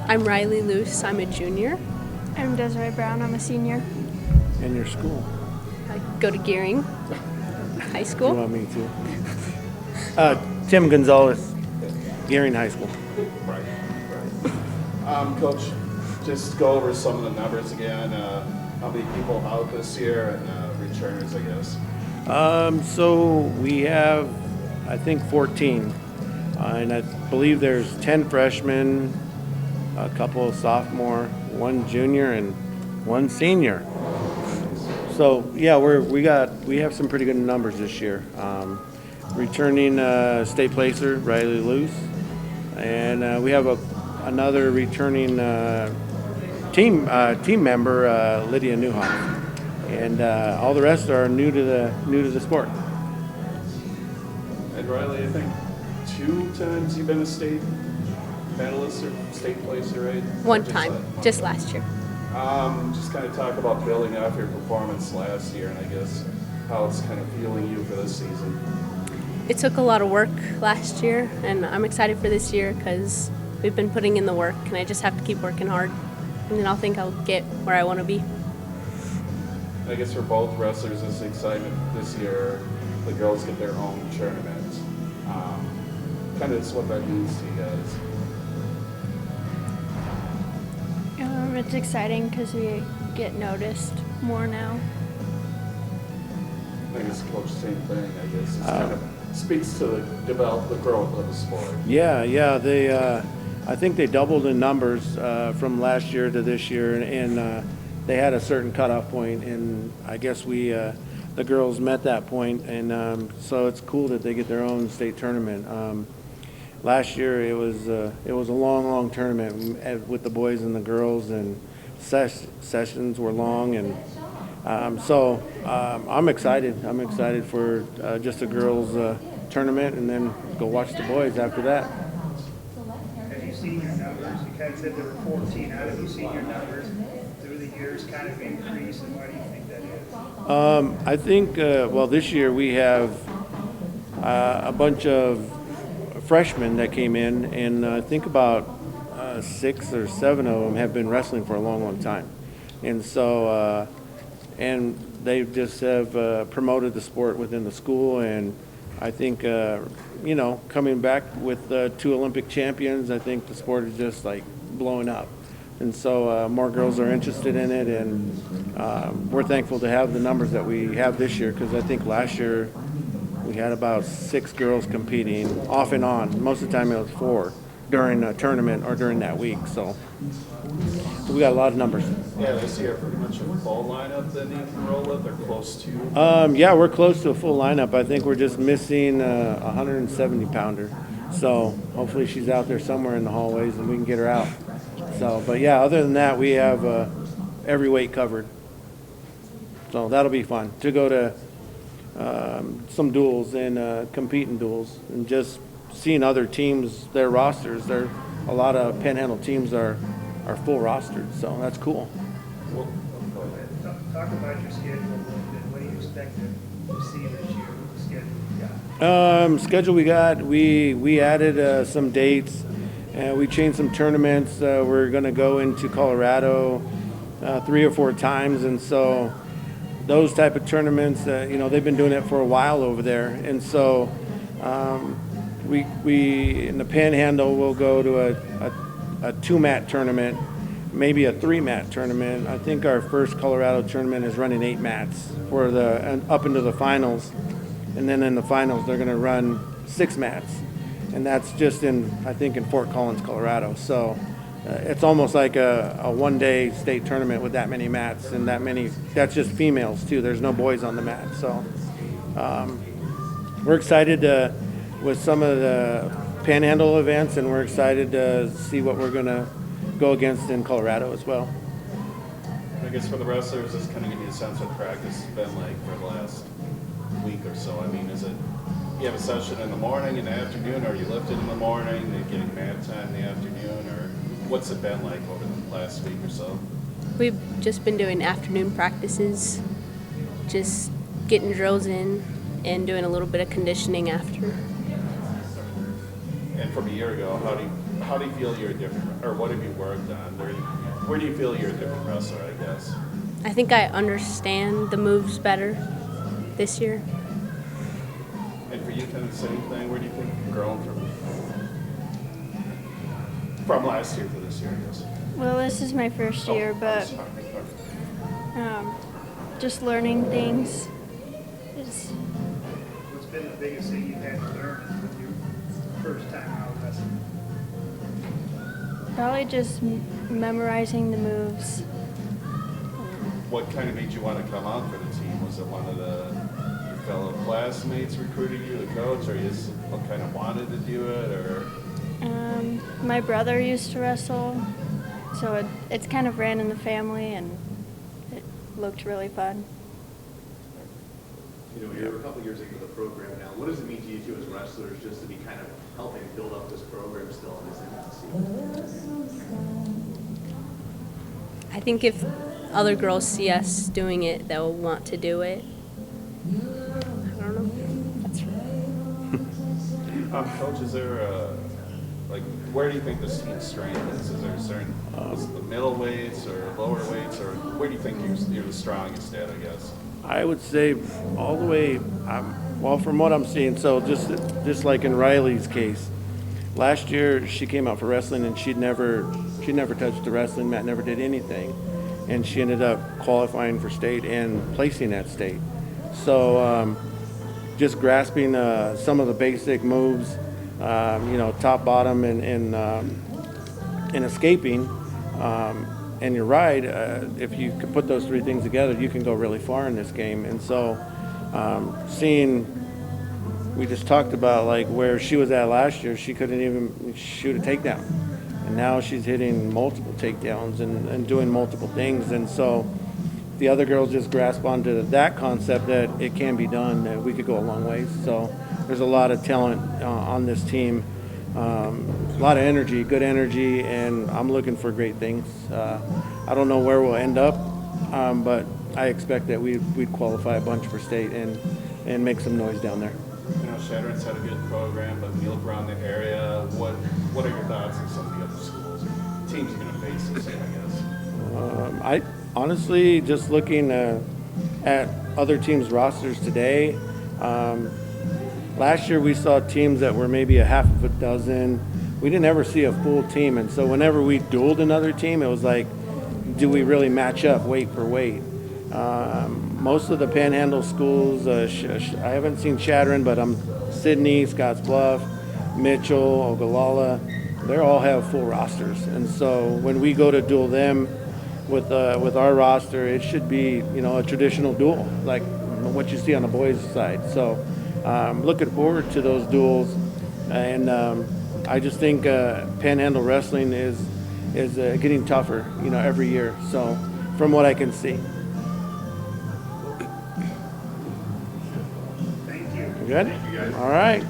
I'm Riley Luce. I'm a junior. I'm Desiree Brown. I'm a senior. In your school? I go to Gering High You School. want me to? Tim Gonzalez, Gering High School. Right. Coach, just go over some of the numbers again. How many people out this year and returners, I guess. So we have, I think, 14. And I believe there's 10 freshmen, a couple of sophomore, one junior, and one senior. So yeah, we have some pretty good numbers this year. Returning state placer Riley Luce, and we have another returning team member Lydia Newhoff, and all the rest are new to the sport. And Riley, I think 2 times you've been a state medalist or state placer, right? One time, just last year. Just kind of talk about building off your performance last year, and I guess how it's kind of fueling you for this season. It took a lot of work last year, and I'm excited for this year because we've been putting in the work, and I just have to keep working hard, and then I'll think I'll get where I want to be. I guess for both wrestlers, this excitement this year, the girls get their own tournament. Kind of what that means to you guys. It's exciting because we get noticed more now. I guess coach, same thing. I guess it kind of speaks to the growth of the sport. Yeah. I think they doubled in numbers from last year to this year, and they had a certain cutoff point, and I guess the girls met that point, and so it's cool that they get their own state tournament. Last year it was a long tournament with the boys and the girls, and sessions were long, and so I'm excited. I'm excited for just a girls tournament, and then go watch the boys after that. Have you seen your numbers? You kind of said there were 14. How have you seen your numbers through the years kind of increase, and why do you think that is? I think this year we have a bunch of freshmen that came in, and I think about 6 or 7 of them have been wrestling for a long time, and so and they just have promoted the sport within the school, and I think coming back with 2 Olympic champions, I think the sport is just like blowing up, and so more girls are interested in it, and we're thankful to have the numbers that we have this year, because I think last year we had about 6 girls competing off and on. Most of the time it was 4 during a tournament or during that week. So we got a lot of numbers. Yeah, this year pretty much a full lineup that you can roll with, or close to. Yeah, we're close to a full lineup. I think we're just missing a 170-pounder. So hopefully she's out there somewhere in the hallways and we can get her out. So, but yeah, other than that, we have every weight covered. So that'll be fun to go to some duels and compete in duels, and just seeing other teams, their rosters. A lot of Panhandle teams are full rostered, so that's cool. Talk about your schedule a little bit. What do you expect to see this year with the schedule you got? Schedule we got, we added some dates, and we changed some tournaments. We're going to go into Colorado 3 or 4 times, and so those type of tournaments, they've been doing it for a while over there, and so we in the Panhandle will go to a 2-mat tournament, maybe a 3-mat tournament. I think our first Colorado tournament is running 8 mats for up into the finals, and then in the finals they're going to run 6 mats, and that's just in Fort Collins, Colorado. So it's almost like a one-day state tournament with that many mats and that's just females too. There's no boys on the mat. So we're excited with some of the Panhandle events, and we're excited to see what we're going to go against in Colorado as well. I guess for the wrestlers, this kind of give you a sense what practice has been like for the last week or so. I mean, is it you have a session in the morning, in the afternoon, or are you lifting in the morning, then getting mat time in the afternoon, or what's it been like over the last week or so? We've just been doing afternoon practices, just getting drills in and doing a little bit of conditioning after. And from a year ago, how do you feel you're a different, or what have you worked on? Where do you feel you're a different wrestler, I guess? I think I understand the moves better this year. And for you, kind of the same thing. Where do you think you've grown from last year to this year, I guess? Well, this is my first year, I'm but sorry. just learning things is What's been the biggest thing you've had to learn with your first time out wrestling? probably just memorizing the moves. What kind of made you want to come out for the team? Was it one of your fellow classmates recruiting you, the coach, or you just kind of wanted to do it, or? My brother used to wrestle, so it's kind of ran in the family, and it looked really fun. You know, you're a couple years into the program now. What does it mean to you two as wrestlers just to be kind of helping build up this program still in its infancy? I think if other girls see us doing it, they'll want to do it. I don't know. That's Coach, is there where do you think this team's strength is? Is there a certain, is it the middle weights or lower weights, or where do you think you're the strongest at, I guess? I would say all the way, well, from what I'm seeing, so just like in Riley's case, last year she came out for wrestling and she never touched the wrestling mat, never did anything, and she ended up qualifying for state and placing at state. So just grasping some of the basic moves, top, bottom, and escaping. And your ride, if you could put those three things together, you can go really far in this game. And so we just talked about like where she was at last year, she couldn't even shoot a takedown. And now she's hitting multiple takedowns and doing multiple things. And so the other girls just grasp onto that concept that it can be done, that we could go a long ways. So there's a lot of talent on this team. A lot of energy, good energy, and I'm looking for great things. I don't know where we'll end up, but I expect that we'd qualify a bunch for state and make some noise down there. You know, Shatteran's had a good program, but when you look around the area, what are your thoughts on some of the other schools or teams you're going to face this year, I guess? I honestly, just looking at other teams' rosters today, last year we saw teams that were maybe a half of a dozen. We didn't ever see a full team, and so whenever we dueled another team, it was like, do we really match up weight for weight? Most of the Panhandle schools, I haven't seen Shatteran, but Sydney, Scottsbluff, Mitchell, Ogallala, they all have full rosters, and so when we go to duel them with our roster, it should be a traditional duel like what you see on the boys' side. So looking forward to those duels, and I just think Panhandle wrestling is getting tougher, every year. So from what I can see. Thank you. Good? Thank you, guys. All right.